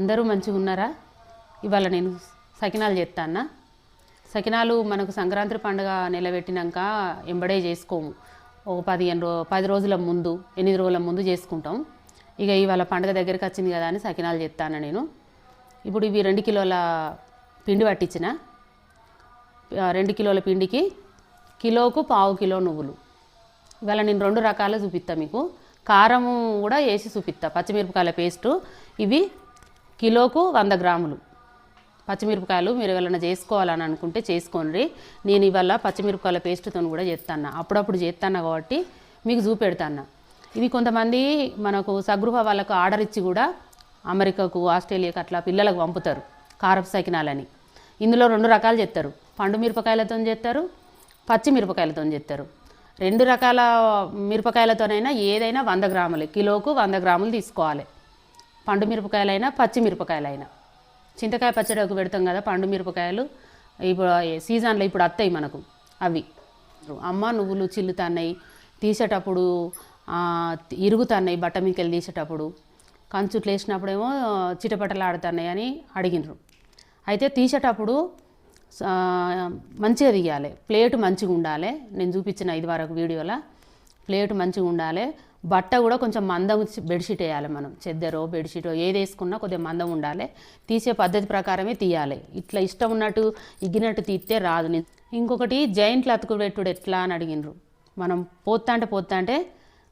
అందరూ మంచిగా ఉన్నారా? ఇవాళ నేను సకినాలు చేస్తాను. సకినాలు మనకు సంక్రాంతి పండుగ నిలబెట్టినాక ఎంబడే చేసుకోము. ఒక 10 రోజుల ముందు 8 రోజుల ముందు చేసుకుంటాం. ఇక ఇవాళ పండుగ దగ్గరికి వచ్చింది కదా అని సకినాలు చేస్తాను నేను. ఇప్పుడు ఇవి 2 కిలోల పిండి పట్టించిన. 2 కిలోల పిండికి కిలోకు 1/2 కిలో నువ్వులు. ఇవాళ నేను 2 రకాలు చూపిస్తాను మీకు. కారము కూడా వేసి చూపిస్తా. పచ్చిమిరపకాయల పేస్టు ఇవి కిలోకు 100 గ్రాములు. పచ్చిమిరపకాయలు మీరు ఎవరైనా చేసుకోవాలని అనుకుంటే చేసుకోండి. నేను ఇవాళ పచ్చిమిరపకాయల పేస్టుతో కూడా చేస్తాను. అప్పుడప్పుడు చేస్తాను కాబట్టి మీకు చూపెడతాను. ఇవి కొంతమంది మనకు సగృహ వాళ్ళకు ఆర్డర్ ఇచ్చి కూడా అమెరికాకు, ఆస్ట్రేలియాకు అట్లా పిల్లలకు పంపుతారు కారపు సకినాలని. ఇందులో 2 రకాలు చేస్తారు. పండు మిరపకాయలతో చేస్తారు, పచ్చి మిరపకాయలతో చేస్తారు. 2 రకాల మిరపకాయలతోనైనా ఏదైనా 100 గ్రాములు, కిలోకు 100 గ్రాములు తీసుకోవాలి. పండు మిరపకాయలైనా పచ్చి మిరపకాయలైనా. చింతకాయ పచ్చడికి పెడతాం కదా పండు మిరపకాయలు, ఇప్పుడు సీజన్లో ఇప్పుడు వస్తాయి మనకు అవి. అమ్మ నువ్వులు చిల్లుతున్నాయి, తీసేటప్పుడు ఇరుగుతున్నాయి, బట్ట మీకెళ్ళి తీసేటప్పుడు కంచుట్లు వేసినప్పుడేమో చిటపటలు ఆడుతున్నాయి అని అడిగినారు. అయితే తీసేటప్పుడు మంచిగా తీయాలి, ప్లేట్ మంచిగా ఉండాలి. నేను చూపించిన 5 వరకు వీడియోలో ప్లేట్ మంచిగా ఉండాలి. బట్ట కూడా కొంచెం మందం బెడ్షీట్ వేయాలి. మనం చెద్దరో బెడ్షీటో ఏది వేసుకున్నా కొద్దిగా మందం ఉండాలి. తీసే పద్ధతి ప్రకారమే తీయాలి. ఇట్లా ఇష్టం ఉన్నట్టు ఇగ్గినట్టు తీస్తే రాదు. ఇంకొకటి జాయింట్లు అతుకుపెట్టుడు ఎట్లా అని అడిగినారు. మనం పోత్తాంటే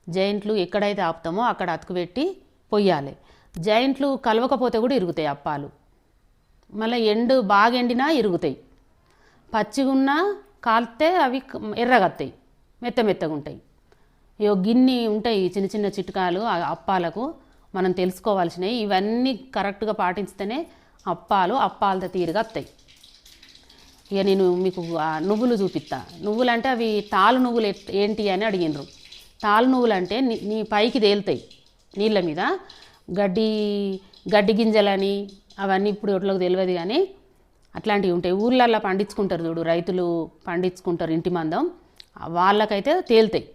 జాయింట్లు ఎక్కడైతే ఆపుతామో అక్కడ అతుకుపెట్టి పొయ్యాలి. జాయింట్లు కలవకపోతే కూడా ఇరుగుతాయి అప్పాలు. మళ్ళీ బాగా ఎండినా ఇరుగుతాయి. పచ్చిగున్నా కాలితే అవి ఎర్రగత్తాయి, మెత్తగా ఉంటాయి. గిన్ని ఉంటాయి చిన్న చిన్న చిట్కాలు అప్పాలకు మనం తెలుసుకోవాల్సినవి. ఇవన్నీ కరెక్ట్గా పాటిస్తేనే అప్పాలతో తీరుగా వస్తాయి. ఇక నేను మీకు నువ్వులు చూపిస్తా. నువ్వులు అంటే అవి తాలు నువ్వులు ఏంటి అని అడిగినారు. తాలు నువ్వులు అంటే నీ పైకి తేలుతాయి నీళ్ళ మీద. గడ్డి గింజలని అవన్నీ ఇప్పుడు ఒట్లోకి తెలియదు కానీ అట్లాంటివి ఉంటాయి. ఊళ్ళల్లో పండించుకుంటారు చూడు, రైతులు పండించుకుంటారు ఇంటి మందం, వాళ్ళకైతే తేలుతాయి.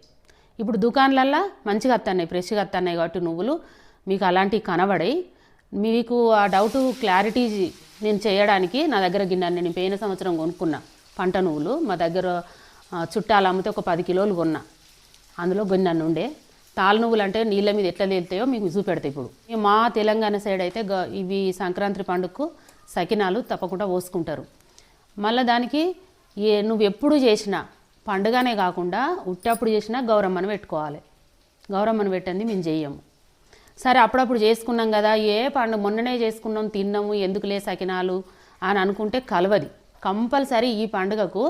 ఇప్పుడు దుకాణాలల్లో మంచిగా వస్తున్నాయి, ఫ్రెష్గా వస్తున్నాయి కాబట్టి నువ్వులు మీకు అలాంటివి కనబడాయి. మీకు ఆ డౌట్ క్లారిటీ నేను చేయడానికి నా దగ్గర గిన్నె నేను పోయిన సంవత్సరం కొనుక్కున్నా పంట నువ్వులు. మా దగ్గర చుట్టాలు అమ్మితే ఒక 10 కిలోలు కొన్నా. అందులో గిన్నె ఉండే. తాలు నువ్వులు అంటే నీళ్ళ మీద ఎట్లా తేలుతాయో మీకు చూపెడతాయి. ఇప్పుడు మా తెలంగాణ సైడ్ అయితే ఇవి సంక్రాంతి పండుగకు సకినాలు తప్పకుండా పోసుకుంటారు. మళ్ళీ దానికి నువ్వు ఎప్పుడు చేసినా పండుగనే కాకుండా ఉట్టప్పుడు చేసినా గౌరమ్మను పెట్టుకోవాలి. గౌరమ్మను పెట్టండి మేము చెయ్యము. సరే అప్పుడప్పుడు చేసుకున్నాం కదా, మొన్ననే చేసుకున్నాం తిన్నాము ఎందుకులే సకినాలు అని అనుకుంటే కలవది. కంపల్సరీ ఈ పండుగకు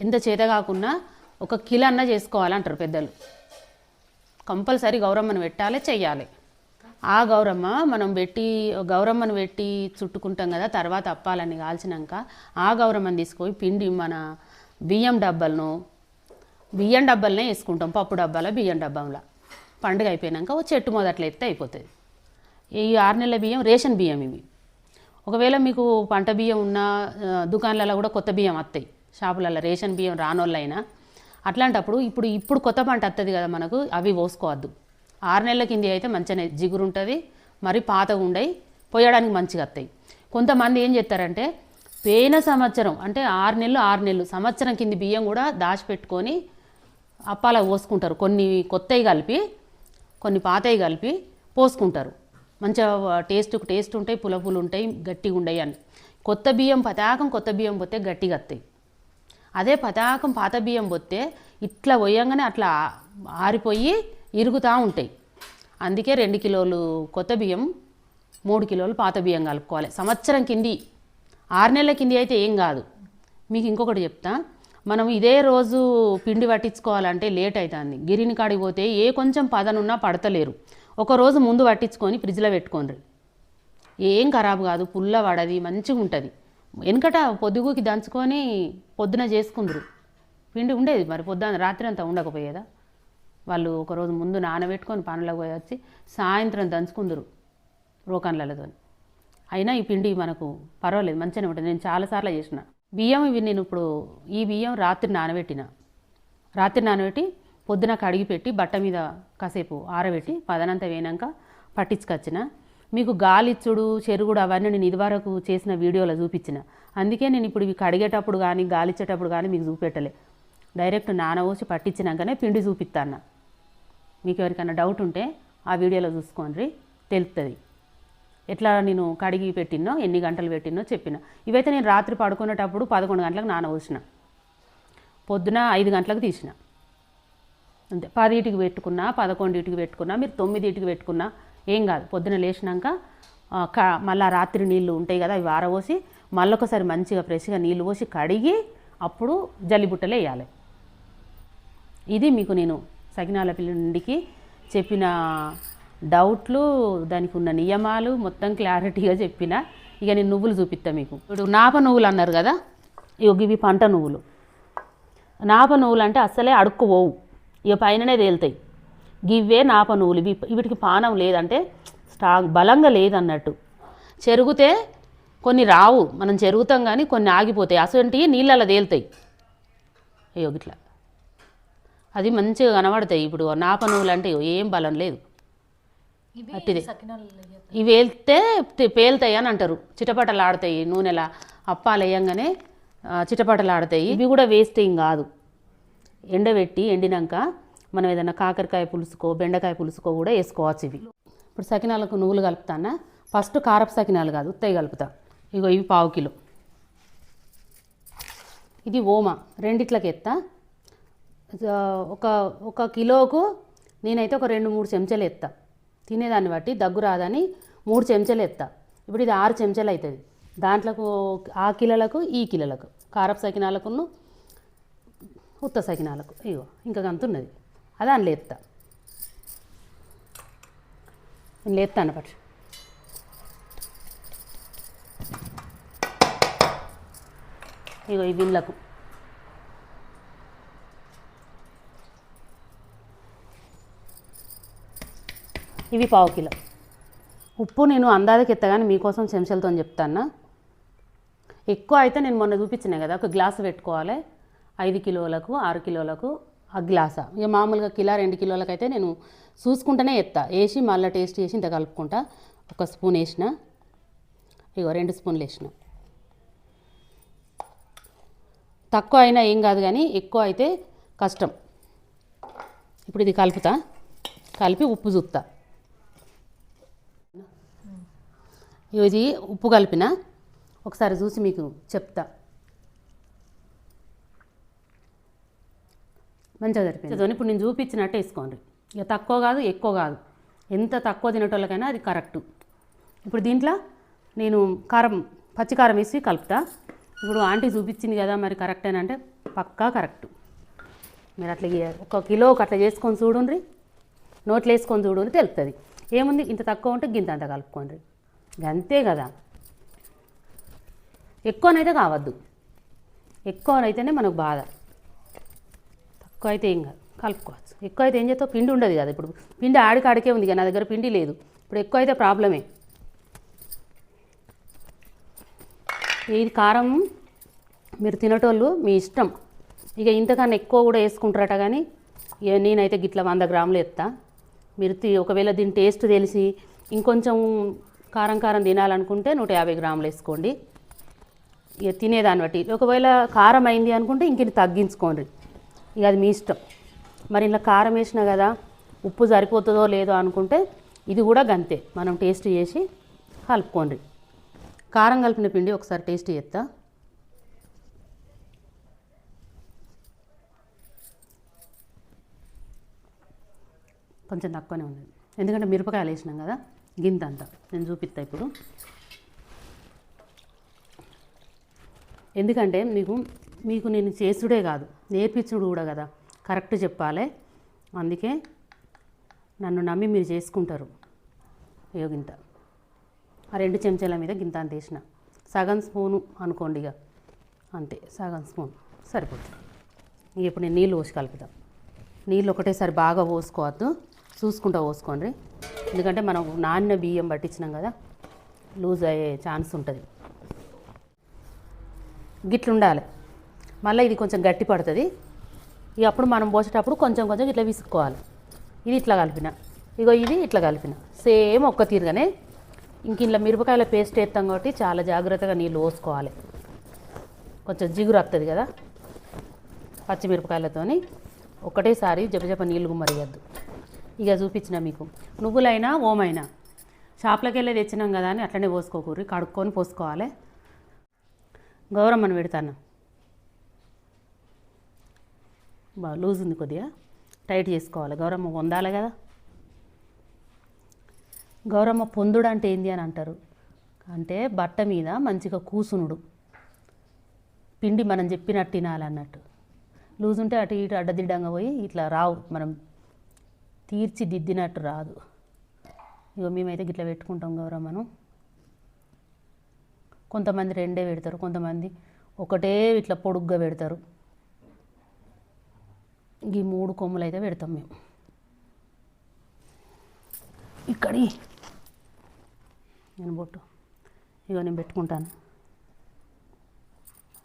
ఎంత చేత కాకుండా 1 కిలో అన్న చేసుకోవాలంటారు పెద్దలు. కంపల్సరీ గౌరమ్మను పెట్టాలి, చెయ్యాలి. ఆ గౌరమ్మను పెట్టి చుట్టుకుంటాం కదా. తర్వాత అప్పాలన్నీ కాల్చినాక ఆ గౌరమ్మను తీసుకొని పిండి మన బియ్యం డబ్బాలనే వేసుకుంటాం. పప్పు డబ్బాల బియ్యం డబ్బంలో పండుగ అయిపోయాక ఓ చెట్టు మొదట్లో ఎత్తే అయిపోతుంది. ఈ 6 నెలల బియ్యం రేషన్ బియ్యం ఇవి. ఒకవేళ మీకు పంట బియ్యం ఉన్న దుకాణాలలో కూడా కొత్త బియ్యం వస్తాయి షాపులలో, రేషన్ బియ్యం రానోళ్ళైనా. అట్లాంటప్పుడు ఇప్పుడు కొత్త పంట వస్తుంది కదా మనకు, అవి పోసుకోవద్దు. 6 నెలల కింది అయితే మంచిగా జిగురు ఉంటుంది, మరి పాతగా ఉండయి, పోయడానికి మంచిగా వస్తాయి. కొంతమంది ఏం చేస్తారంటే పోయిన సంవత్సరం అంటే 6 నెలలు సంవత్సరం కింది బియ్యం కూడా దాచిపెట్టుకొని అప్పాలకు పోసుకుంటారు. కొన్ని కొత్తవి కలిపి కొన్ని పాతవి కలిపి పోసుకుంటారు. మంచిగా టేస్ట్ ఉంటాయి, పులుపులు ఉంటాయి, గట్టిగా ఉండయి అని. కొత్త బియ్యం పోతే గట్టిగా వస్తాయి. అదే పాత బియ్యం పోతే ఇట్లా పోయంగానే అట్లా ఆరిపోయి ఇరుగుతూ ఉంటాయి. అందుకే 2 కిలోలు కొత్త బియ్యం, 3 కిలోలు పాత బియ్యం కలుపుకోవాలి. సంవత్సరం కింది 6 నెలల కింది అయితే ఏం కాదు. మీకు ఇంకొకటి చెప్తా, మనం ఇదే రోజు పిండి పట్టించుకోవాలంటే లేట్ అవుతుంది. గిరిని కాడికి పోతే కొంచెం పదనున్నా పడతలేరు. ఒక రోజు ముందు పట్టించుకొని ఫ్రిడ్జ్లో పెట్టుకోండి, ఏం ఖరాబు కాదు, పుల్ల పడది, మంచిగా ఉంటుంది. వెనకట పొద్దుగుకి దంచుకొని పొద్దున చేసుకుందరు. పిండి ఉండేది, మరి రాత్రి అంతా ఉండకపోయేదా. వాళ్ళు ఒకరోజు ముందు నానబెట్టుకొని పనులకు పోయి వచ్చి సాయంత్రం దంచుకుందరు రోకన్లతో. అయినా ఈ పిండి మనకు పర్వాలేదు, మంచిగానే ఉంటుంది. నేను చాలాసార్లు చేసిన బియ్యం ఇవి. నేను ఇప్పుడు ఈ బియ్యం రాత్రి నానబెట్టి పొద్దున కడిగి పెట్టి బట్ట మీద కాసేపు ఆరబెట్టి పదనంతా వేనాక పట్టించుకొచ్చిన. మీకు గాలిచ్చుడు చెరుగుడు అవన్నీ నేను ఇదివరకు చేసిన వీడియోలో చూపించిన. అందుకే నేను ఇప్పుడు ఇవి కడిగేటప్పుడు కానీ గాలిచ్చేటప్పుడు కానీ మీకు చూపెట్టలే. డైరెక్ట్ నానబోసి పట్టించినాకనే పిండి చూపిస్తాను. మీకు ఎవరికైనా డౌట్ ఉంటే ఆ వీడియోలో చూసుకోండి, తెలుస్తుంది ఎట్లా నేను కడిగి పెట్టినో ఎన్ని గంటలు పెట్టినో చెప్పిన. ఇవైతే నేను రాత్రి పడుకునేటప్పుడు 11 గంటలకు నానబోసిన, పొద్దున 5 గంటలకు తీసిన. అంతే. 10కి పెట్టుకున్నా 11కి పెట్టుకున్నా మీరు 9కి పెట్టుకున్నా ఏం కాదు. పొద్దున లేచినాక మళ్ళీ రాత్రి నీళ్ళు ఉంటాయి కదా, అవి ఆరబోసి మళ్ళొకసారి మంచిగా ఫ్రెష్గా నీళ్ళు పోసి కడిగి అప్పుడు జల్లిబుట్టలు వేయాలి. ఇది మీకు నేను సకినాల పిండికి చెప్పిన డౌట్లు, దానికి ఉన్న నియమాలు మొత్తం క్లారిటీగా చెప్పిన. ఇక నేను నువ్వులు చూపిస్తాను మీకు. ఇప్పుడు నాప నువ్వులు అన్నారు కదా, ఇవి పంట నువ్వులు. నాప నువ్వులు అంటే అస్సలే అడుక్కుపోవు, ఇక పైననే తేలుతాయి. గివ్వే నాప నువ్వులు. వీటికి పానం లేదంటే స్ట్రాంగ్ బలంగా లేదన్నట్టు. చెరుగుతే కొన్ని రావు, మనం చెరుగుతాం కానీ కొన్ని ఆగిపోతాయి. అసలు నీళ్ళలో తేలుతాయి. అయ్యో ఇట్లా అది మంచిగా కనబడతాయి. ఇప్పుడు నాప నువ్వులు అంటే ఏం బలం లేదు అట్టిదే. ఇవి వెళ్తే పేలుతాయి అని అంటారు, చిటపటలు ఆడతాయి. నూనెలా అప్పాలు వేయంగానే చిటపటలు ఆడతాయి. ఇవి కూడా వేస్ట్ ఏం కాదు. ఎండబెట్టి ఎండినాక మనం ఏదైనా కాకరకాయ పులుసుకో బెండకాయ పులుసుకో కూడా వేసుకోవచ్చు ఇవి. ఇప్పుడు సకినాలకు నువ్వులు కలుపుతానా. ఫస్ట్ కారపు సకినాలు కాదు, ఉత్తయి కలుపుతా. ఇగో ఇవి 1/2 కిలో. ఇది ఓమ రెండిట్లకి ఎత్తా. ఒక కిలోకు నేనైతే ఒక 2-3 చెంచాలు ఎత్తా. తినేదాన్ని బట్టి దగ్గు రాదని 3 చెంచాలు ఎత్తా. ఇప్పుడు ఇది 6 చెంచాలు అవుతుంది. దాంట్లోకి ఆ కిలోలకు ఈ కిలోలకు కారపు సకినాలకును ఉత్త సకినాలకు ఇగో ఇంకా గంతున్నది. అది అని లేపుతా. నేను లేపుతాను పట్టు. ఇగో ఈ బిళ్ళకు ఇవి 1/2 కిలో. ఉప్పు నేను అందాజకి ఎత్తగానే మీకోసం చెంచాలతో చెప్తాను. ఎక్కువ అయితే నేను మొన్న చూపించినా కదా, ఒక గ్లాసు పెట్టుకోవాలి. 5 కిలోలకు 6 కిలోలకు ఆ గ్లాసా. ఇక మామూలుగా కిలో 2 కిలోలకు అయితే నేను చూసుకుంటూనే ఎత్తా. వేసి మళ్ళీ టేస్ట్ చేసి ఇంత కలుపుకుంటా. 1 స్పూన్ వేసిన, ఇగో 2 స్పూన్లు వేసిన. తక్కువ అయినా ఏం కాదు కానీ ఎక్కువ అయితే కష్టం. ఇప్పుడు ఇది కలుపుతా, కలిపి ఉప్పు చూస్తా. ఇది ఉప్పు కలిపిన ఒకసారి చూసి మీకు చెప్తా. మంచిగా సరిపోయింది. ఇప్పుడు నేను చూపించినట్టు వేసుకోండి. ఇక తక్కువ కాదు ఎక్కువ కాదు, ఎంత తక్కువ తినేటోళ్ళకైనా అది కరెక్టు. ఇప్పుడు దీంట్లో నేను పచ్చికారం వేసి కలుపుతా. ఇప్పుడు ఆంటీ చూపించింది కదా మరి కరెక్ట్ అని అంటే పక్కా కరెక్టు. మీరు అట్లా 1 కిలోకి అట్లా చేసుకొని చూడండి, నోట్లో వేసుకొని చూడండి, తెలుస్తుంది. ఏముంది ఇంత తక్కువ ఉంటే గింత అంత కలుపుకోండి, అంతే కదా. ఎక్కువనైతే కావద్దు, ఎక్కువనైతేనే మనకు బాధ. తక్కువ అయితే ఏం కాదు, కలుపుకోవచ్చు. ఎక్కువ అయితే ఏం చేస్తావు, పిండి ఉండదు కదా. ఇప్పుడు పిండి ఆడికే ఉంది కదా, నా దగ్గర పిండి లేదు. ఇప్పుడు ఎక్కువ అయితే ప్రాబ్లమే. ఇది కారం మీరు తినేటోళ్ళు మీ ఇష్టం. ఇక ఇంతకన్నా ఎక్కువ కూడా వేసుకుంటారట, కానీ ఇక నేనైతే గిట్ల 100 గ్రాములు ఎత్తా. మీరు ఒకవేళ దీని టేస్ట్ తెలిసి ఇంకొంచెం కారం తినాలనుకుంటే 150 గ్రాములు వేసుకోండి. ఇక తినేదాన్ని బట్టి. ఒకవేళ కారం అయింది అనుకుంటే ఇంక తగ్గించుకోండి, ఇక అది మీ ఇష్టం. మరి ఇలా కారం వేసినా కదా, ఉప్పు సరిపోతుందో లేదో అనుకుంటే ఇది కూడా గంతే, మనం టేస్ట్ చేసి కలుపుకోండి. కారం కలిపిన పిండి ఒకసారి టేస్ట్ చేస్తా. కొంచెం తక్కువనే ఉంది, ఎందుకంటే మిరపకాయలు వేసినాం కదా, గింత అంతా నేను చూపిస్తా ఇప్పుడు. ఎందుకంటే మీకు నేను చేసుడే కాదు నేర్పించుడు కూడా కదా, కరెక్ట్ చెప్పాలి. అందుకే నన్ను నమ్మి మీరు చేసుకుంటారు. అయ్యో గింత, ఆ 2 చెంచాల మీద గింత అంత వేసిన, సగం స్పూను అనుకోండి, ఇక అంతే, సగం స్పూన్ సరిపోతుంది. ఇప్పుడు నేను నీళ్ళు పోసి కలుపుతాం. నీళ్ళు ఒకటేసారి బాగా పోసుకోవద్దు, చూసుకుంటూ పోసుకోండి. ఎందుకంటే మనం నానిన బియ్యం పట్టించినాం కదా, లూజ్ అయ్యే ఛాన్స్ ఉంటుంది. గిట్లుండాలి. మళ్ళీ ఇది కొంచెం గట్టి పడుతుంది. ఇక అప్పుడు మనం పోసేటప్పుడు కొంచెం ఇట్లా విసుక్కోవాలి. ఇది ఇట్లా కలిపిన, ఇగో ఇది ఇట్లా కలిపిన, సేమ్ ఒక్క తీరుగానే ఇంక ఇలా మిరపకాయల పేస్ట్ వేస్తాం కాబట్టి చాలా జాగ్రత్తగా నీళ్ళు పోసుకోవాలి. కొంచెం జిగురు వస్తుంది కదా పచ్చిమిరపకాయలతోని, ఒకటేసారి జపజప నీళ్ళు గుమ్మరియద్దు. ఇక చూపించిన మీకు నువ్వులైనా ఓమైనా షాప్లోకి వెళ్ళి తెచ్చినాం కదా అని అట్లనే పోసుకోకూరి, కడుక్కొని పోసుకోవాలి. గౌరమ్మను పెడతాను, బాగా లూజ్ ఉంది, కొద్దిగా టైట్ చేసుకోవాలి. గౌరమ్మ పొందాలి కదా. గౌరమ్మ పొందుడు అంటే ఏంది అని అంటారు, అంటే బట్ట మీద మంచిగా కూసునుడు, పిండి మనం చెప్పినట్టు తినాలన్నట్టు. లూజ్ ఉంటే అటు ఇటు అడ్డదిడ్డంగా పోయి ఇట్లా రావు, మనం తీర్చిదిద్దినట్టు రాదు. ఇగో మేమైతే ఇట్లా పెట్టుకుంటాం గౌరమ్మను. కొంతమంది రెండే పెడతారు, కొంతమంది ఒకటే ఇట్లా పొడుగ్గా పెడతారు. ఈ 3 కొమ్ములు అయితే పెడతాం మేము. ఇక్కడి నేను బొట్టు ఇగో నేను పెట్టుకుంటాను,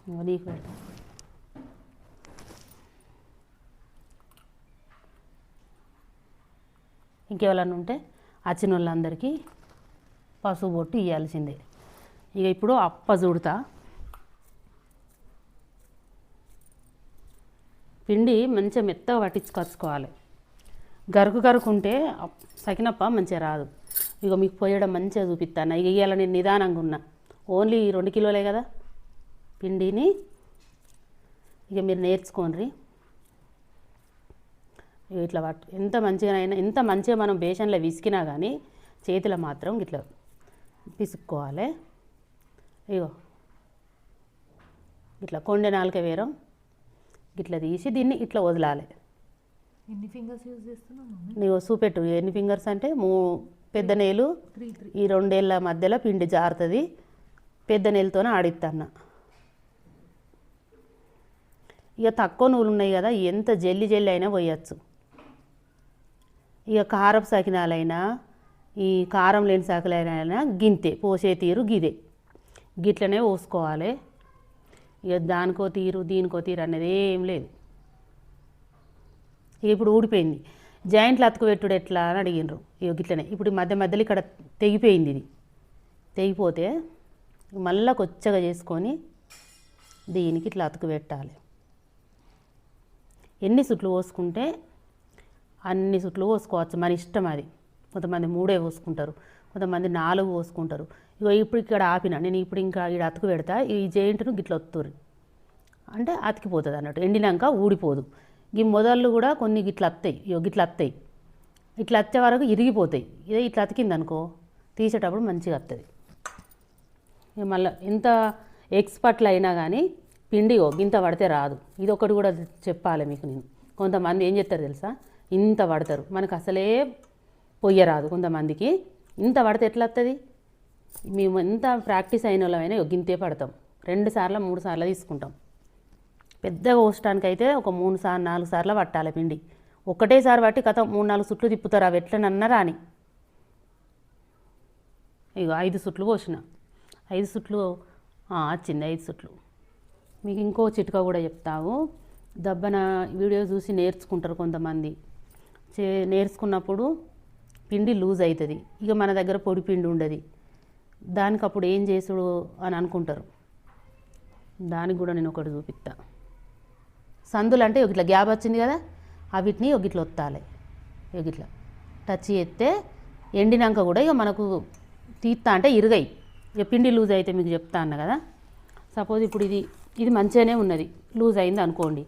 ఇగో నీకు పెడతాను. ఇంకెవరన్నా ఉంటే వచ్చిన వాళ్ళందరికీ పసుపు బొట్టు ఇవ్వాల్సిందే. ఇక ఇప్పుడు అప్ప చూడతా. పిండి మంచిగా మెత్తగా పట్టించుకొచ్చుకోవాలి. గరుకు గరుకు ఉంటే సకినప్ప మంచిగా రాదు. ఇక మీకు పోయడం మంచిగా చూపిస్తాను. ఇక ఇవాళ నేను నిదానంగా ఉన్నా, ఓన్లీ 2 కిలోలే కదా పిండిని. ఇక మీరు నేర్చుకోండి. ఇట్లా ఎంత మంచిగానైనా, ఎంత మంచిగా మనం బేషన్లో విసికినా కానీ చేతిలో మాత్రం ఇట్లా పిసుక్కోవాలి. ఇగో ఇట్లా కొండె నాలుక వేరం ఇట్లా తీసి దీన్ని ఇట్లా వదలాలి. ఎన్ని ఫింగర్స్ యూజ్ చేస్తున్నావు? నీవు చూపెట్టు ఎన్ని ఫింగర్స్ అంటే పెద్ద నేలు, ఈ 2 ఏళ్ళ మధ్యలో పిండి జారుతుంది. పెద్ద నేలతోనే ఆడిస్తాన్న. ఇక తక్కువ నూలు ఉన్నాయి కదా, ఎంత జల్లి జల్లి అయినా పోయచ్చు. ఇక కారపు సకినాలైనా ఈ కారం లేని సకినాలైనా గింతే పోసే తీరు గిదే, గిట్లనే పోసుకోవాలి. ఇక దానికో తీరు దీనికో తీరు అనేది ఏం లేదు. ఇక ఇప్పుడు ఊడిపోయింది, జాయింట్లు అతుకుపెట్టుడు ఎట్లా అని అడిగినరు. ఇక గిట్లనే ఇప్పుడు మధ్య మధ్యలో ఇక్కడ తెగిపోయింది. ఇది తెగిపోతే మళ్ళీ కొచ్చగా చేసుకొని దీనికి ఇట్లా అతుకు పెట్టాలి. ఎన్ని సుట్లు పోసుకుంటే అన్ని సుట్లు పోసుకోవచ్చు, మన ఇష్టం అది. కొంతమంది 3 పోసుకుంటారు, కొంతమంది 4 పోసుకుంటారు. ఇగో ఇప్పుడు ఇక్కడ ఆపిన నేను, ఇప్పుడు ఇంకా ఇక్కడ అతుకు పెడతా. ఈ జాయింట్ను గిట్ల ఒత్తురు అంటే అతికిపోతుంది అన్నట్టు, ఎండినాక ఊడిపోదు. ఈ మొదళ్ళు కూడా కొన్ని గిట్ల వస్తాయి, ఇగో గిట్ల వస్తాయి. ఇట్లా వచ్చే వరకు ఇరిగిపోతాయి. ఇదే ఇట్లా అతికింది అనుకో తీసేటప్పుడు మంచిగా వస్తుంది. ఇక మళ్ళీ ఎంత ఎక్స్పర్ట్లు అయినా కానీ పిండి గింత పడితే రాదు. ఇది ఒకటి కూడా చెప్పాలి మీకు నేను. కొంతమంది ఏం చేస్తారు తెలుసా, ఇంత పడతారు, మనకు అసలే పొయ్యరాదు. కొంతమందికి ఇంత పడితే ఎట్లా వస్తుంది. మేము ఎంత ప్రాక్టీస్ అయిన వాళ్ళమైనా గింతే పడతాం. 2 సార్లు 3 సార్లు తీసుకుంటాం. పెద్దగా పోసడానికైతే ఒక 3 సార్లు 4 సార్లు పట్టాలి పిండి. ఒకటేసారి పట్టి కథ 3-4 సుట్లు తిప్పుతారు, అవి ఎట్లనన్నా రాని. ఇక 5 సుట్లు పోసిన, 5 సుట్లు వచ్చింది. 5 సుట్లు. మీకు ఇంకో చిట్కా కూడా చెప్తావు. దబ్బన వీడియో చూసి నేర్చుకుంటారు కొంతమంది. నేర్చుకున్నప్పుడు పిండి లూజ్ అవుతుంది. ఇక మన దగ్గర పొడి పిండి ఉండదు, దానికి అప్పుడు ఏం చేసుడు అని అనుకుంటారు. దానికి కూడా నేను ఒకటి చూపిస్తా. సందులు అంటే ఇట్లా గ్యాప్ వచ్చింది కదా, అవిటిని ఇట్లా ఒత్తాలి. ఇట్లా టచ్ చేస్తే ఎండినాక కూడా ఇక మనకు తీస్తా అంటే ఇరుగాయి. ఇక పిండి లూజ్ అయితే మీకు చెప్తా అన్న కదా. సపోజ్ ఇప్పుడు ఇది మంచిగానే ఉన్నది, లూజ్ అయింది అనుకోండి.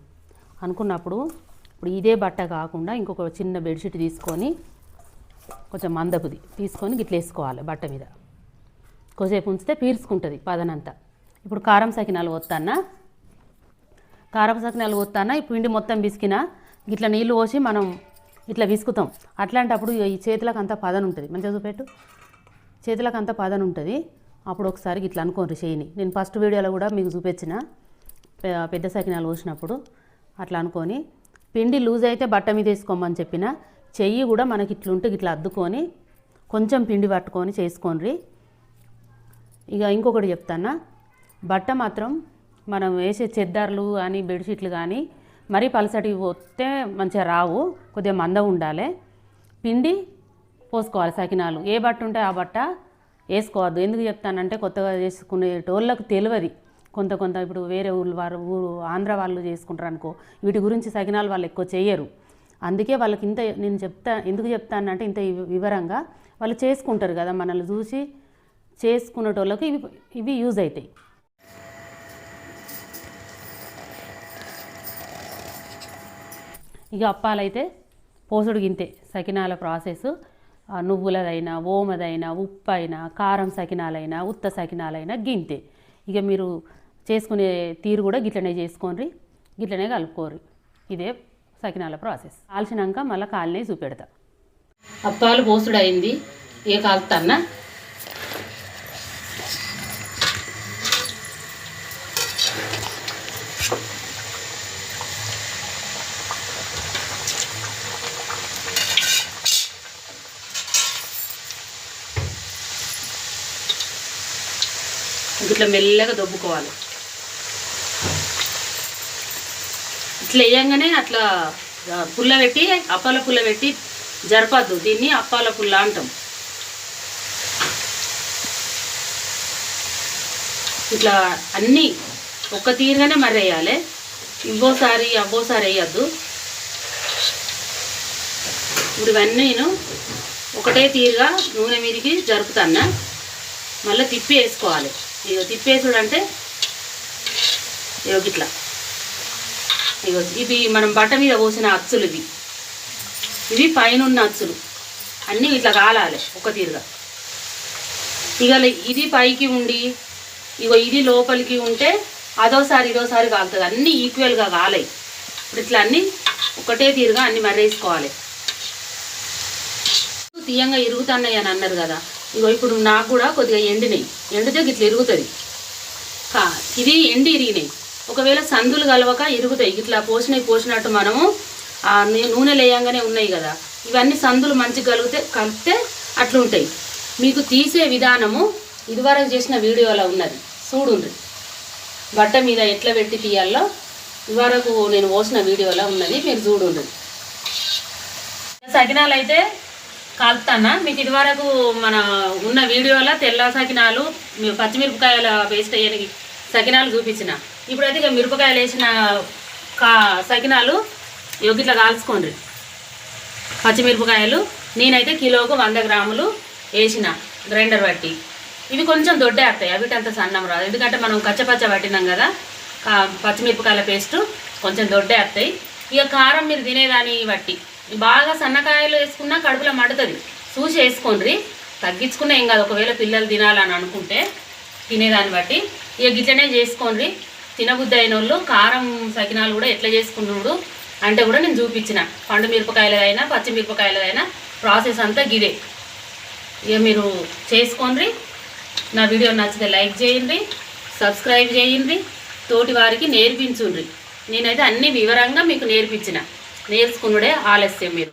అనుకున్నప్పుడు ఇప్పుడు ఇదే బట్ట కాకుండా ఇంకొక చిన్న బెడ్షీట్ తీసుకొని కొంచెం మందపుది తీసుకొని గిట్ల వేసుకోవాలి బట్ట మీద. కొద్దిసేపు ఉంచితే పీల్చుకుంటుంది పదనంతా. ఇప్పుడు కారం సకినాలు పోస్తానా, ఈ పిండి మొత్తం విసికినా ఇట్లా నీళ్ళు పోసి మనం ఇట్లా విసుకుతాం. అట్లాంటప్పుడు ఈ చేతులకు అంతా పదన ఉంటుంది. మంచిగా చూపెట్టు, చేతులకు అంతా పదన ఉంటుంది. అప్పుడు ఒకసారి ఇట్లా అనుకోండి చేయని. నేను ఫస్ట్ వీడియోలో కూడా మీకు చూపించిన పెద్ద సకినాలు పోసినప్పుడు అట్లా అనుకొని, పిండి లూజ్ అయితే బట్ట మీద వేసుకోమని చెప్పిన, చెయ్యి కూడా మనకి ఇట్లుంటే ఇట్లా అద్దుకొని కొంచెం పిండి పట్టుకొని చేసుకోండి. ఇక ఇంకొకటి చెప్తానా, బట్ట మాత్రం మనం వేసే చెద్దార్లు కానీ బెడ్షీట్లు కానీ మరీ పలసటి పోతే మంచిగా రావు, కొద్దిగా మందం ఉండాలి. పిండి పోసుకోవాలి సకినాలు. ఏ బట్ట ఉంటే ఆ బట్ట వేసుకోవద్దు. ఎందుకు చెప్తానంటే కొత్తగా చేసుకునే టోళ్ళకు తెలియదు. కొంత ఇప్పుడు వేరే ఊరు ఆంధ్ర వాళ్ళు చేసుకుంటారు అనుకో, వీటి గురించి సకినాలు వాళ్ళు ఎక్కువ చేయరు. అందుకే వాళ్ళకి ఇంత నేను ఎందుకు చెప్తానంటే ఇంత వివరంగా వాళ్ళు చేసుకుంటారు కదా, మనల్ని చూసి చేసుకునేటోళ్ళకి ఇవి యూజ్ అవుతాయి. ఇక అప్పాలైతే పోసుడు గింతే సకినాల ప్రాసెస్. నువ్వులదైనా, ఓమదైనా, ఉప్పు అయినా, కారం సకినాలైనా, ఉత్త సకినాలైనా గింతే. ఇక మీరు చేసుకునే తీరు కూడా గిట్లనే చేసుకోండి, గిట్లనే కలుపుకోరు. ఇదే సకినాల ప్రాసెస్. కాల్చినాక మళ్ళీ కాలినే చూపెడతా. అప్పాలు పోసుడు అయింది, ఏ కాలుతాన్నా ఇట్లా మెల్లగా దొబ్బుకోవాలి. ఇట్లా వేయంగానే అట్లా పుల్ల పెట్టి, అప్పాల పుల్ల పెట్టి జరపద్దు. దీన్ని అప్పాల పుల్ల అంటాం. ఇట్లా అన్నీ ఒక్క తీరుగానే మర్రేయాలి. అవ్వోసారి వేయద్దు. ఇప్పుడు ఇవన్నీ నేను ఒకటే తీరుగా నూనె మీదకి జరుపుతాను. మళ్ళీ తిప్పి వేసుకోవాలి. ఇగో తిప్పేసుడు అంటే ఇట్లా ఇవి మనం బట్ట మీద పోసిన అచ్చులు, ఇవి పైన ఉన్న అచ్చులు అన్నీ ఇట్లా కాలాలి ఒక తీరుగా. ఇక ఇది పైకి ఉండి ఇది లోపలికి ఉంటే ఇదోసారి కాలుతుంది. అన్నీ ఈక్వల్గా కాలాయి. ఇప్పుడు ఇట్లా అన్నీ ఒకటే తీరుగా అన్నీ మర్రేసుకోవాలి. తీయంగా ఇరుగుతున్నాయి అని అన్నారు కదా, ఇప్పుడు నాకు కూడా కొద్దిగా ఎండితే ఇట్లా ఇరుగుతుంది. ఇది ఇరిగినాయి. ఒకవేళ సందులు కలవక ఇరుగుతాయి. ఇట్లా పోసినట్టు మనము నూనె లేయంగానే ఉన్నాయి కదా, ఇవన్నీ సందులు మంచిగా కలిపితే అట్లుంటాయి. మీకు తీసే విధానము ఇదివరకు చేసిన వీడియోలో ఉన్నది, చూడుండ్రి. బట్ట మీద ఎట్లా పెట్టి తీయాలో ఇదివరకు నేను పోసిన వీడియోలో ఉన్నది, మీరు చూడుండ్రి. సకినాలు అయితే కాలుతానా. మీకు ఇదివరకు మన ఉన్న వీడియోలో తెల్ల సకినాలు, పచ్చిమిరపకాయల పేస్ట్ వేయని సకినాలు చూపించిన. ఇప్పుడైతే ఇక మిరపకాయలు వేసిన సకినాలు ఇట్లా కాల్చుకోండి. పచ్చిమిరపకాయలు నేనైతే కిలోకు 100 గ్రాములు వేసిన గ్రైండర్ బట్టి. ఇవి కొంచెం దొడ్డే వస్తాయి, అవిటంత సన్నం రాదు. ఎందుకంటే మనం కచ్చపచ్చ పట్టినాం కదా, పచ్చిమిరపకాయల పేస్టు కొంచెం దొడ్డే వస్తాయి. ఇక కారం మీరు తినేదాన్ని బట్టి, బాగా సన్నకాయలు వేసుకున్నా కడుపులో మడుతుంది, చూసి వేసుకోండి. తగ్గించుకున్నా ఏం కాదు. ఒకవేళ పిల్లలు తినాలని అనుకుంటే తినేదాన్ని బట్టి ఇక గిట్లనే చేసుకోండి. తినబుద్ధి అయిన వాళ్ళు కారం సకినాలు కూడా ఎట్లా చేసుకున్నాడు అంటే కూడా నేను చూపించిన. పండు మిరపకాయలదైనా పచ్చిమిరపకాయలదైనా ప్రాసెస్ అంతా గిదే. ఇక మీరు చేసుకోండి. నా వీడియో నచ్చితే లైక్ చేయండి, సబ్స్క్రైబ్ చేయండి, తోటి వారికి నేర్పించుండ్రి. నేనైతే అన్ని వివరంగా మీకు నేర్పించిన. నేర్చుకున్నడే ఆలస్యం మీరు.